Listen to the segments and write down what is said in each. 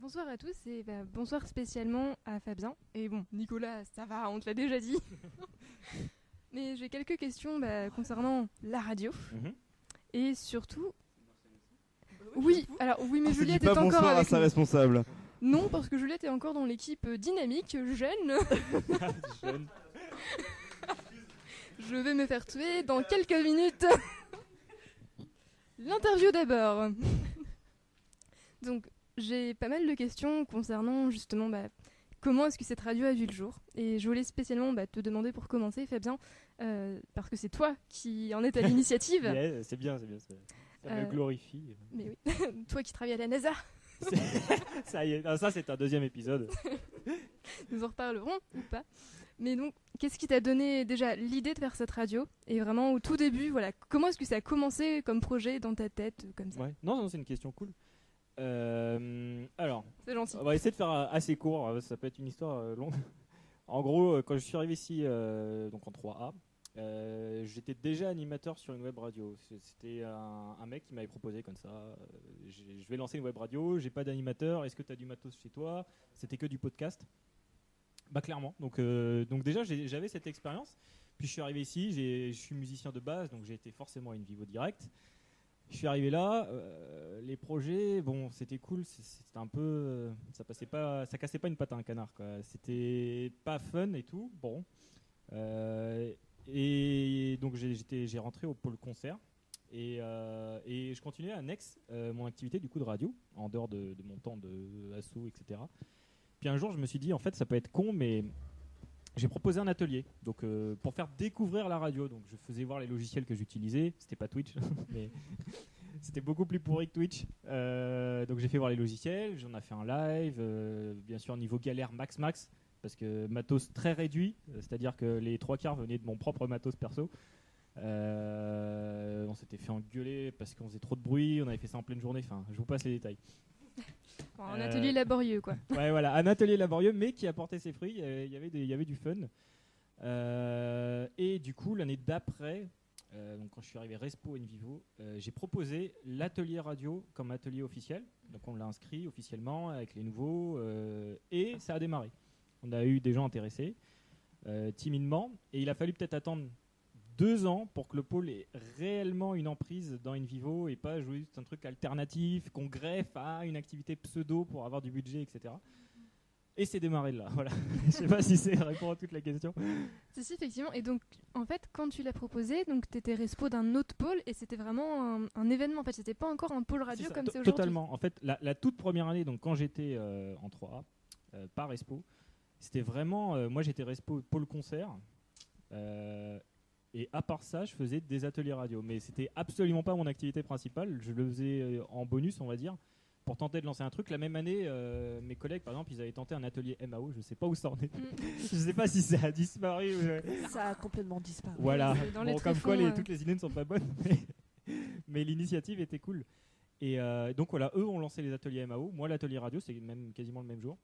Bonsoir à tous et bonsoir spécialement à Fabien. Et bon, Nicolas, ça va, on te l'a déjà dit. Mais j'ai quelques questions concernant la radio. Et surtout... Oui, alors oui, mais Juliette est pas encore bonsoir avec à sa nous. responsable. Non, parce que Juliette est encore dans l'équipe dynamique, jeune. Jeune. Je vais me faire tuer dans quelques minutes. L'interview d'abord. Donc, j'ai pas mal de questions concernant justement comment est-ce que cette radio a vu le jour. Et je voulais spécialement te demander pour commencer, Fabien, parce que c'est toi qui en es à l'initiative. Yeah, c'est bien. Ça me glorifie. Mais oui, toi qui travailles à la NASA. Ça y est, non, ça c'est un deuxième épisode. Nous en reparlerons ou pas. Mais donc, qu'est-ce qui t'a donné déjà l'idée de faire cette radio? Et vraiment au tout début, voilà, comment est-ce que ça a commencé comme projet dans ta tête, comme ça? Ouais. Non, c'est une question cool. Alors, c'est gentil. On va essayer de faire assez court, ça peut être une histoire longue. En gros, quand je suis arrivé ici, donc en 3A, j'étais déjà animateur sur une web radio. C'était un mec qui m'avait proposé comme ça, je vais lancer une web radio, j'ai pas d'animateur, est-ce que tu as du matos chez toi? C'était que du podcast. Bah clairement, donc déjà j'avais cette expérience, puis je suis arrivé ici, je suis musicien de base, donc j'ai été forcément à InVivo direct. Je suis arrivé là, les projets, bon c'était cool, c'était un peu, ça cassait pas une patte à un canard quoi, c'était pas fun et tout, bon. Et donc j'ai rentré au pôle concert et je continuais à annexe mon activité du coup de radio, en dehors de mon temps de asso, etc. Puis un jour, je me suis dit, en fait, ça peut être con, mais j'ai proposé un atelier donc, pour faire découvrir la radio. Donc, je faisais voir les logiciels que j'utilisais. C'était pas Twitch, mais c'était beaucoup plus pourri que Twitch. Donc, j'ai fait voir les logiciels. J'en ai fait un live. Bien sûr, niveau galère max, parce que matos très réduit. C'est-à-dire que les 3/4 venaient de mon propre matos perso. On s'était fait engueuler parce qu'on faisait trop de bruit. On avait fait ça en pleine journée. Enfin, je vous passe les détails. Un atelier laborieux, quoi. Ouais, voilà, un atelier laborieux, mais qui apportait ses fruits. Il y avait du fun. Et du coup, l'année d'après, donc quand je suis arrivé Respo InVivo, j'ai proposé l'atelier radio comme atelier officiel. Donc on l'a inscrit officiellement avec les nouveaux, et ça a démarré. On a eu des gens intéressés, timidement, et il a fallu peut-être attendre 2 ans pour que le pôle ait réellement une emprise dans InVivo et pas jouer juste un truc alternatif qu'on greffe à une activité pseudo pour avoir du budget, etc. Et c'est démarré de là. Voilà. Je sais pas si c'est répond à toutes les questions. Si, effectivement. Et donc, en fait, quand tu l'as proposé, donc t'étais respo d'un autre pôle et c'était vraiment un événement. En fait, c'était pas encore un pôle radio comme c'est aujourd'hui. Totalement. En fait, la toute première année, donc quand j'étais en 3A, pas respo, c'était vraiment. Moi, j'étais respo pôle concert. Et à part ça, je faisais des ateliers radio. Mais c'était absolument pas mon activité principale. Je le faisais en bonus, on va dire, pour tenter de lancer un truc. La même année, mes collègues, par exemple, ils avaient tenté un atelier MAO. Je sais pas où ça en est. Je sais pas si ça a disparu. Ça a complètement disparu. Voilà. Bon, comme quoi, toutes les idées ne sont pas bonnes. Mais l'initiative était cool. Et donc voilà, eux ont lancé les ateliers MAO. Moi, l'atelier radio, c'est même quasiment le même jour.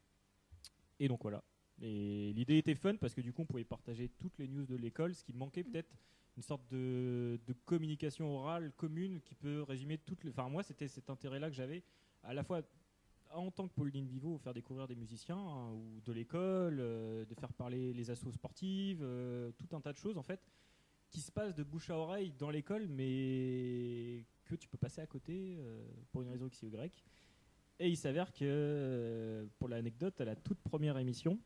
Et donc voilà. Et l'idée était fun parce que du coup on pouvait partager toutes les news de l'école, ce qui manquait peut-être une sorte de communication orale commune qui peut résumer toutes les... Enfin moi c'était cet intérêt-là que j'avais, à la fois en tant que pôle d'InVivo, faire découvrir des musiciens ou de l'école, de faire parler les assos sportives, tout un tas de choses en fait qui se passent de bouche à oreille dans l'école mais que tu peux passer à côté pour une raison X ou Y. Et il s'avère que, pour l'anecdote, à la toute première émission,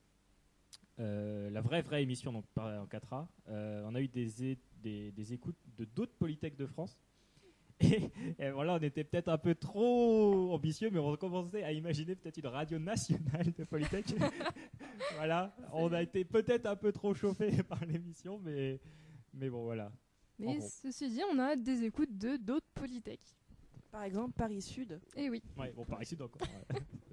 la vraie émission donc en 4A, on a eu des écoutes de d'autres polytechs de France. Et voilà, on était peut-être un peu trop ambitieux, mais on commençait à imaginer peut-être une radio nationale de polytech. Voilà, on a été peut-être un peu trop chauffé par l'émission, mais bon voilà. Mais ceci dit, on a des écoutes de d'autres polytechs. Par exemple, Paris Sud. Eh oui. Ouais, bon, Paris Sud encore.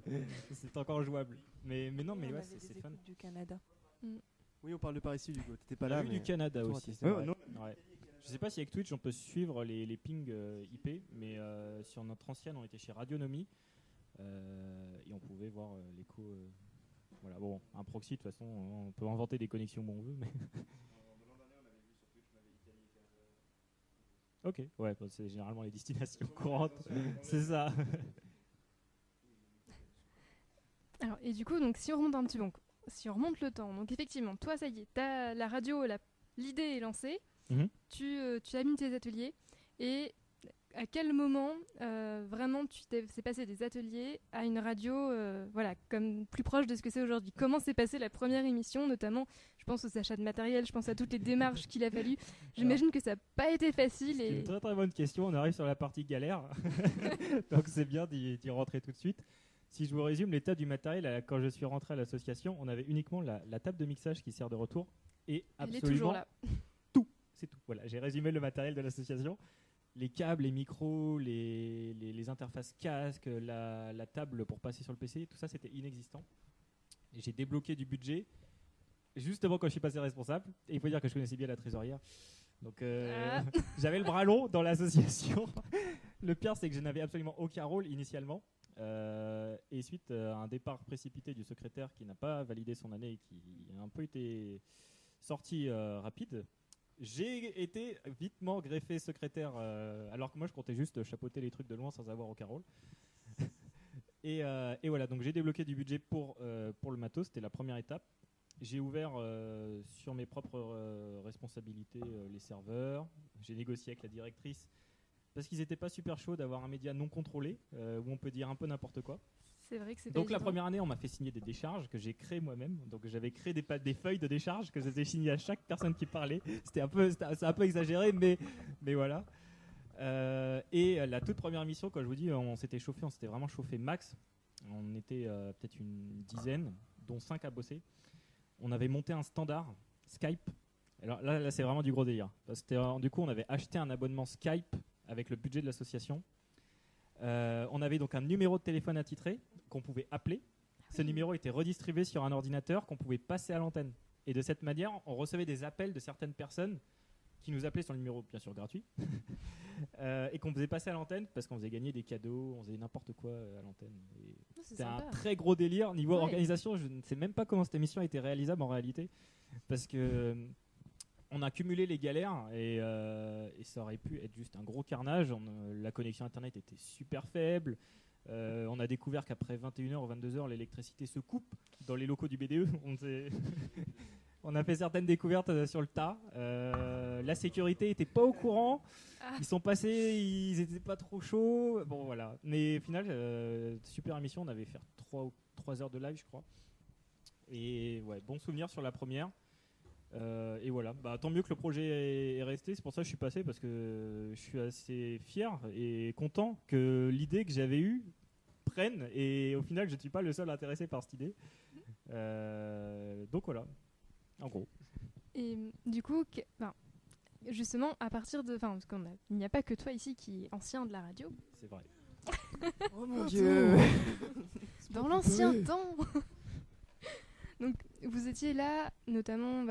Ouais. C'est encore jouable. Mais non, mais ouais, c'est fun. Du Canada. Oui, on parle de Paris Sud, Hugo. T'étais pas On là. a vu mais... du Canada aussi. Ouais, non. Ouais. Je sais pas si avec Twitch on peut suivre les pings IP, mais sur notre ancienne, on était chez Radionomie et on pouvait voir l'écho. Voilà, bon, un proxy, de toute façon, on peut inventer des connexions où on veut. Mais ok, ouais, bah, c'est généralement les destinations courantes. C'est ça. Et du coup, donc, si on remonte un petit peu, si on remonte le temps, donc effectivement, toi, ça y est, la radio, l'idée est lancée, tu as mis tes ateliers, et à quel moment vraiment c'est passé des ateliers à une radio voilà, comme plus proche de ce que c'est aujourd'hui? Comment s'est passée la première émission, notamment, je pense aux achats de matériel, je pense à toutes les démarches qu'il a fallu. J'imagine que ça n'a pas été facile. C'est une très très bonne question, on arrive sur la partie galère, donc c'est bien d'y rentrer tout de suite. Si je vous résume l'état du matériel, quand je suis rentré à l'association, on avait uniquement la table de mixage qui sert de retour et absolument elle est toujours là. Tout. C'est tout. Voilà, j'ai résumé le matériel de l'association. Les câbles, les micros, les interfaces casque, la table pour passer sur le PC, tout ça c'était inexistant. Et j'ai débloqué du budget justement quand je suis passé responsable. Et il faut dire que je connaissais bien la trésorière. Donc j'avais le bras long dans l'association. Le pire c'est que je n'avais absolument aucun rôle initialement. Et suite à un départ précipité du secrétaire qui n'a pas validé son année et qui a un peu été sorti rapide, j'ai été vitement greffé secrétaire alors que moi je comptais juste chapeauter les trucs de loin sans avoir aucun rôle. et voilà, donc j'ai débloqué du budget pour le matos, c'était la première étape. J'ai ouvert sur mes propres responsabilités les serveurs, j'ai négocié avec la directrice parce qu'ils n'étaient pas super chauds d'avoir un média non contrôlé où on peut dire un peu n'importe quoi. C'est vrai que c'est Donc pas la évident. première année, on m'a fait signer des décharges que j'ai créées moi-même. Donc j'avais créé des feuilles de décharge que j'ai signées à chaque personne qui parlait. C'est un peu exagéré, mais voilà. Et la toute première émission, quand je vous dis, on s'était vraiment chauffé max. On était peut-être une dizaine, dont 5 à bosser. On avait monté un standard Skype. Alors là c'est vraiment du gros délire. Parce que du coup, on avait acheté un abonnement Skype avec le budget de l'association. On avait donc un numéro de téléphone attitré qu'on pouvait appeler. Ce numéro était redistribué sur un ordinateur qu'on pouvait passer à l'antenne. Et de cette manière, on recevait des appels de certaines personnes qui nous appelaient sur le numéro, bien sûr gratuit, et qu'on faisait passer à l'antenne parce qu'on faisait gagner des cadeaux, on faisait n'importe quoi à l'antenne. C'était un très gros délire. Niveau organisation, je ne sais même pas comment cette émission a été réalisable en réalité. Parce que on a cumulé les galères et ça aurait pu être juste un gros carnage. La connexion internet était super faible. On a découvert qu'après 21h ou 22h, l'électricité se coupe dans les locaux du BDE. On a fait certaines découvertes sur le tas. La sécurité n'était pas au courant. Ils sont passés, ils n'étaient pas trop chauds. Bon, voilà. Mais au final, super émission. On avait fait 3 heures de live, je crois. Et ouais, bon souvenir sur la première. Et voilà, tant mieux que le projet est resté, c'est pour ça que je suis passé parce que je suis assez fier et content que l'idée que j'avais eue prenne et au final je ne suis pas le seul intéressé par cette idée. Donc voilà, en gros. Et du coup, justement, à partir de... parce il n'y a pas que toi ici qui est ancien de la radio. C'est vrai. Oh mon Dieu. Dans l'ancien temps. Donc vous étiez là, notamment...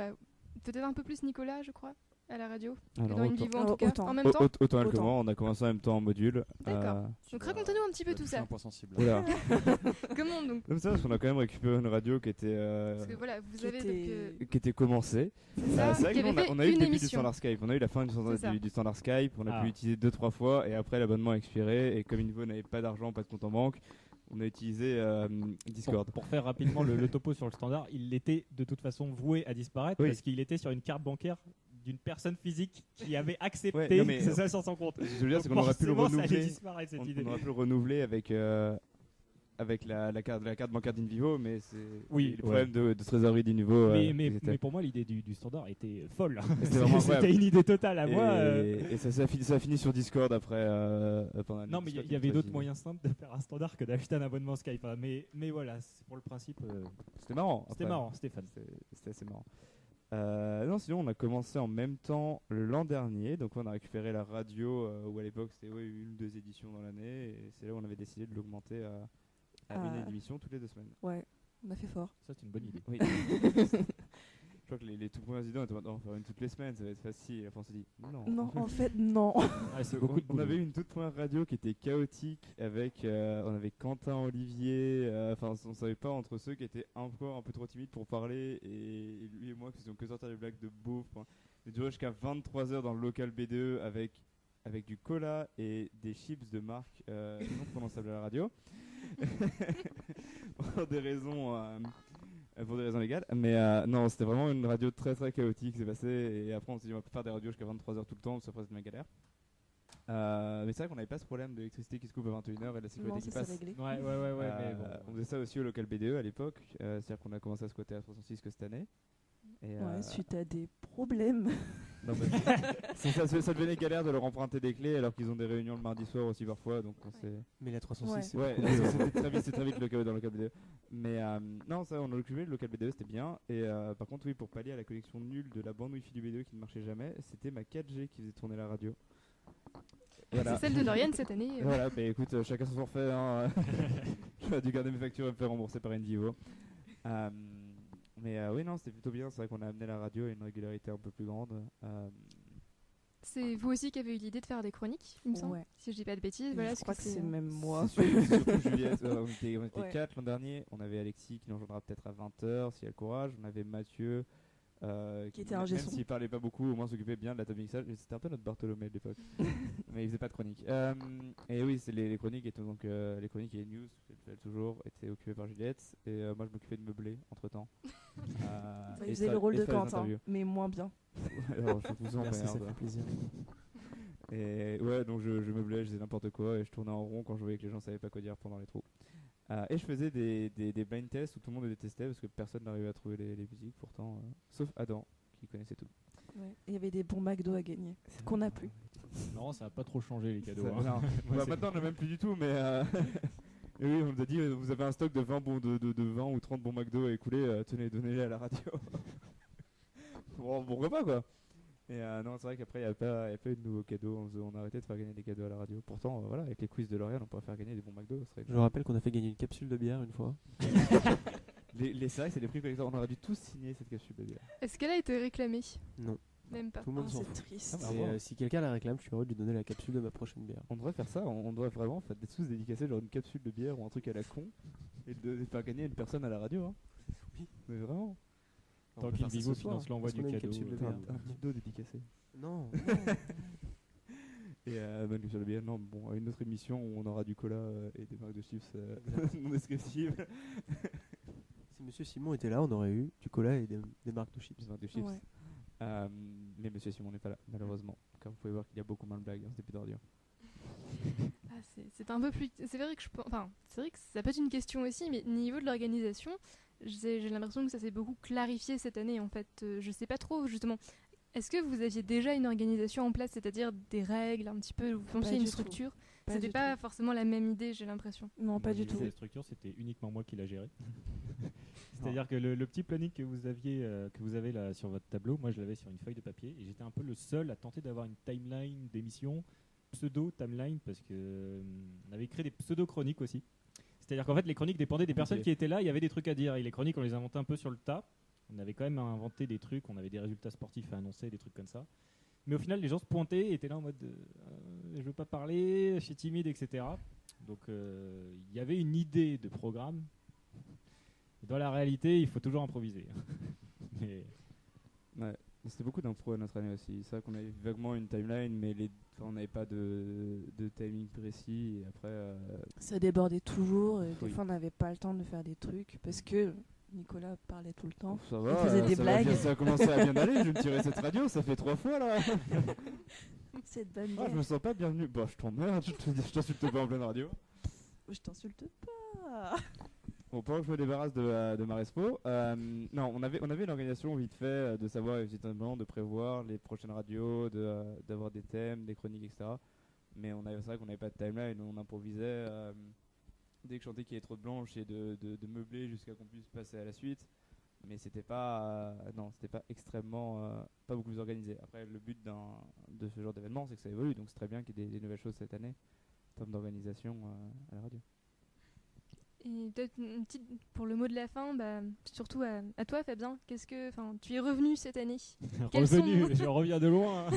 peut-être un peu plus Nicolas, je crois, à la radio. Alors, dans InVivo en tout cas. autant. En même temps. Autant elle que moi, on a commencé en même temps en module. D'accord. Donc racontez-nous un petit peu tout C'est ça. un point sensible. Voilà. Comment donc? Comme ça, parce qu'on a quand même récupéré une radio qui était, Parce que voilà, vous avez donc, qui était commencée. c'est ça, C'est vrai qui que avait nous, fait on a eu le une début du émission. standard Skype. On a eu la fin C'est ça. du standard Skype. On a pu Ah. l'utiliser 2-3 fois et après l'abonnement a expiré. Et comme InVivo n'avait pas d'argent, pas de compte en banque, on a utilisé Discord. Pour faire rapidement le topo sur le standard, il était de toute façon voué à disparaître Oui. parce qu'il était sur une carte bancaire d'une personne physique qui avait accepté Ouais, non, mais- que ça sur son compte. Ce que je veux dire, c'est Donc qu'on aurait pu le forcément, ça allait renouveler. disparaître, cette On idée. aurait pu le renouveler avec la carte bancaire d'InVivo, mais c'est Oui, le ouais. problème de trésorerie d'InVivo. Mais pour moi, l'idée du standard était folle. C'était vraiment incroyable. C'était une idée totale à moi. Et ça a fini sur Discord après. Pendant Non, mais il y avait d'autres moyens simples de faire un standard que d'acheter un abonnement Skype. Hein. Mais voilà, c'est pour le principe. C'était marrant. C'était après. marrant, Stéphane. C'était assez marrant. Non, sinon on a commencé en même temps l'an dernier, donc on a récupéré la radio où à l'époque c'était 1-2 éditions dans l'année, et c'est là où on avait décidé de l'augmenter à une émission toutes les 2 semaines. Ouais, on a fait fort. Ça, c'est une bonne idée. Oui. Je crois que les tout premiers idées on était on va faire une toutes les semaines, ça va être facile. Et après on s'est dit non. Non, en fait, non. Ouais, c'est beaucoup de On boulot. avait eu une toute première radio qui était chaotique avec on avait Quentin Olivier, enfin on savait pas entre ceux qui étaient encore un peu trop timides pour parler et lui et moi qui faisions que sortir des blagues de beauf. On a duré jusqu'à 23h dans le local BDE avec du cola et des chips de marque non prononçable à la radio. pour des raisons légales. Mais non, c'était vraiment une radio très très chaotique qui s'est passée. Et après, on s'est dit, on va faire des radios jusqu'à 23h tout le temps, ça ferait une galère. Mais c'est vrai qu'on n'avait pas ce problème d'électricité qui se coupe à 21h et de la sécurité qui passe. Ouais, mais bon. On faisait ça aussi au local BDE à l'époque. C'est-à-dire qu'on a commencé à squatter à 306 que cette année. Et suite à des problèmes. non, ça devenait galère de leur emprunter des clés alors qu'ils ont des réunions le mardi soir aussi parfois. Donc on s'est... Mais la 306, Ouais, c'est très vite le chaos dans le local BDE. Mais non, ça, on a occupé le local BDE, c'était bien. Et par contre, oui, pour pallier à la connexion nulle de la bande Wi-Fi du BDE qui ne marchait jamais, c'était ma 4G qui faisait tourner la radio. Voilà. C'est celle de Dorian cette année. Voilà, bah écoute, chacun son forfait. Hein. J'aurais dû garder mes factures et me faire rembourser par Envivo. Mais oui, non, c'était plutôt bien. C'est vrai qu'on a amené la radio à une régularité un peu plus grande. C'est vous aussi qui avez eu l'idée de faire des chroniques, il me semble. Si je dis pas de bêtises. Voilà, je crois que c'est même moi. Surtout Juliette. On était 4 l'an dernier. On avait Alexis qui nous rejoindra peut-être à 20h si elle a le courage. On avait Mathieu. Qui était un gesson. Même s'il parlait pas beaucoup, au moins s'occupait bien de la table mixage. C'était un peu notre Bartholomé de l'époque. Mais il faisait pas de chronique. Et oui, c'est les chroniques étaient donc les chroniques et les news, elle toujours étaient occupées par Juliette. Et moi je m'occupais de meubler entre temps. Il faisait le rôle de Quentin, mais moins bien. Alors, je vous emmerde. Merci, ça fait plaisir. Et ouais, donc je meublais, je faisais n'importe quoi et je tournais en rond quand je voyais que les gens savaient pas quoi dire pendant les trous. Et je faisais des blind tests où tout le monde les détestait parce que personne n'arrivait à trouver les musiques pourtant, sauf Adam qui connaissait tout. Ouais. Il y avait des bons McDo à gagner, qu'on n'a plus. Non, ça a pas trop changé les cadeaux. Ça, maintenant on n'a même plus du tout, mais et oui, on nous a dit vous avez un stock de 20 ou 30 bons McDo à écouler, tenez, donnez-les à la radio. Bon repas quoi. Et non, c'est vrai qu'après il n'y a pas eu de nouveaux cadeaux, on a arrêté de faire gagner des cadeaux à la radio. Pourtant, voilà, avec les quiz de Lauriane, on pourrait faire gagner des bons McDo. Je rappelle qu'on a fait gagner une capsule de bière une fois. C'est vrai que c'est des prix collecteurs, on aurait dû tous signer cette capsule de bière. Est-ce qu'elle a été réclamée? Non. Même pas. Tout le monde s'en fout. C'est triste. Si quelqu'un la réclame, je suis heureux de lui donner la capsule de ma prochaine bière. On devrait faire ça, on devrait vraiment faire des sous dédicacés, genre une capsule de bière ou un truc à la con, et de faire gagner une personne à la radio. Hein. Oui. Mais vraiment. Tant qu'Invivo finance l'envoi du cadeau. Un petit dédicacé. Non. Et même sur le bière, non, bon, à une autre émission où on aura du cola et des marques de chips non descriptives. Si Monsieur Simon était là, on aurait eu du cola et des marques de chips. Des marques de chips. Ouais. Mais Monsieur Simon n'est pas là, malheureusement. Car vous pouvez voir qu'il y a beaucoup moins de blagues dans cet épisode d'ordure. C'est un peu plus. C'est vrai que c'est vrai que ça peut être une question aussi, mais niveau de l'organisation, j'ai l'impression que ça s'est beaucoup clarifié cette année. En fait, je sais pas trop justement. Est-ce que vous aviez déjà une organisation en place, c'est-à-dire des règles, un petit peu, vous pensiez une structure? C'était pas forcément la même idée, j'ai l'impression. Non, pas du tout. La structure, c'était uniquement moi qui la gérais. C'est-à-dire que le petit planning que vous avez là sur votre tableau, moi je l'avais sur une feuille de papier et j'étais un peu le seul à tenter d'avoir une timeline d'émission, pseudo-timeline, parce que on avait créé des pseudo-chroniques aussi. C'est-à-dire qu'en fait les chroniques dépendaient des personnes qui étaient là, il y avait des trucs à dire et les chroniques on les inventait un peu sur le tas. On avait quand même inventé des trucs, on avait des résultats sportifs à annoncer, des trucs comme ça. Mais au final, les gens se pointaient et étaient là en mode je veux pas parler, je suis timide, etc. Donc il y avait une idée de programme. Et dans la réalité, il faut toujours improviser. Ouais, c'était beaucoup d'impro à notre année aussi. C'est vrai qu'on avait vaguement une timeline, mais on n'avait pas de timing précis. Et après, ça débordait toujours. Et des fois, on n'avait pas le temps de faire des trucs parce que Nicolas parlait tout le temps. Ça va, il faisait des blagues. Ça a commencé à bien aller. Je vais me tirer cette radio, ça fait 3 fois là. Cette bonne je me sens pas bienvenu. Bah, je t'emmerde, je t'insulte pas en pleine radio. Je t'insulte pas. Bon, pendant que je me débarrasse de ma respo, non, on avait une organisation vite fait de savoir évidemment de prévoir les prochaines radios, d'avoir des thèmes, des chroniques, etc. Mais c'est vrai qu'on n'avait pas de timeline, on improvisait. Dès que je sentais qu'il y avait trop de blanches et de meubler jusqu'à qu'on puisse passer à la suite. Mais c'était pas extrêmement, pas beaucoup plus organisé. Après, le but de ce genre d'événement, c'est que ça évolue, donc c'est très bien qu'il y ait des nouvelles choses cette année en termes d'organisation à la radio. Et peut-être une petite pour le mot de la fin, surtout à toi Fabien, tu es revenu cette année. Je reviens de loin.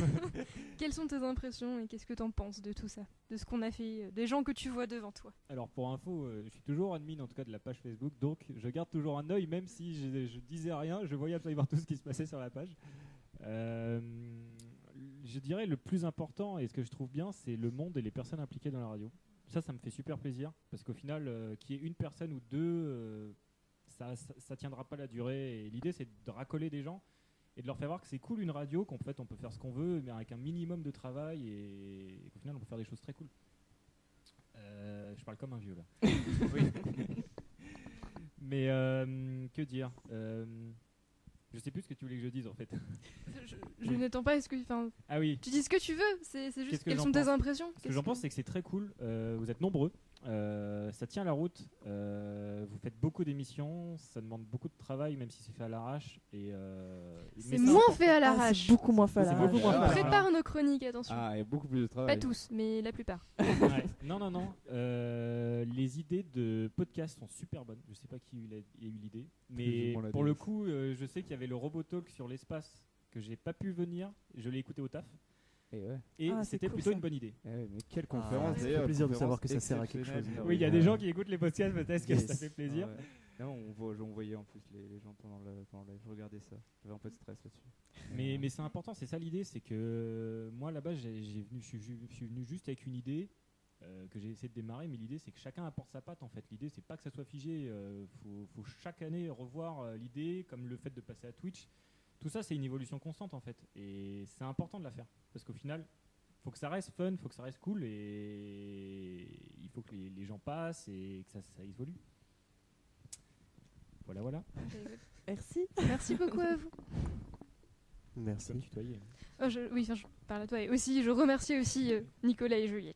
Quelles sont tes impressions et qu'est-ce que tu en penses de tout ça, de ce qu'on a fait, des gens que tu vois devant toi? Alors pour info, je suis toujours admin en tout cas de la page Facebook, donc je garde toujours un œil, même si je disais rien, je voyais absolument tout ce qui se passait sur la page. Je dirais le plus important et ce que je trouve bien, c'est le monde et les personnes impliquées dans la radio. Ça me fait super plaisir parce qu'au final, qu'il y ait une personne ou deux ça tiendra pas la durée. Et l'idée, c'est de racoler des gens et de leur faire voir que c'est cool une radio, qu'en fait, on peut faire ce qu'on veut, mais avec un minimum de travail et qu'au final, on peut faire des choses très cool. Je parle comme un vieux là. Oui. Mais que dire je sais plus ce que tu voulais que je dise en fait. Je n'attends pas. Ah oui. Tu dis ce que tu veux. C'est juste que quelles sont tes impressions. Ce que j'en pense, c'est que c'est très cool. Vous êtes nombreux. Ça tient la route. Vous faites beaucoup d'émissions. Ça demande beaucoup de travail, même si c'est fait à l'arrache. C'est moins fait à l'arrache. C'est beaucoup moins fait à l'arrache. On prépare nos chroniques, attention. Ah, il y a beaucoup plus de travail. Pas tous, mais la plupart. Ouais. Non. Les idées de podcast sont super bonnes. Je sais pas qui a eu l'idée, mais pour le coup, je sais qu'il y avait le Robotalk sur l'espace que j'ai pas pu venir. Je l'ai écouté au taf. Et c'était plutôt une bonne idée. Mais quelle conférence d'ailleurs. Ça fait plaisir de savoir que ça sert à quelque chose. Oui, il y a des gens qui écoutent les podcasts, peut-être que ça fait plaisir. Non, on voyait en plus les gens pendant le live. Je regardais ça. J'avais un peu de stress là-dessus. Mais c'est important, c'est ça l'idée, c'est que moi là-bas, je suis venu juste avec une idée que j'ai essayé de démarrer, mais l'idée c'est que chacun apporte sa patte en fait. L'idée c'est pas que ça soit figé, faut chaque année revoir l'idée, comme le fait de passer à Twitch. Tout ça, c'est une évolution constante en fait, et c'est important de la faire parce qu'au final, faut que ça reste fun, faut que ça reste cool, et il faut que les gens passent et que ça évolue. Voilà. Merci beaucoup à vous. Merci. Comme tutoyer. Je parle à toi et aussi je remercie aussi Nicolas et Juliette.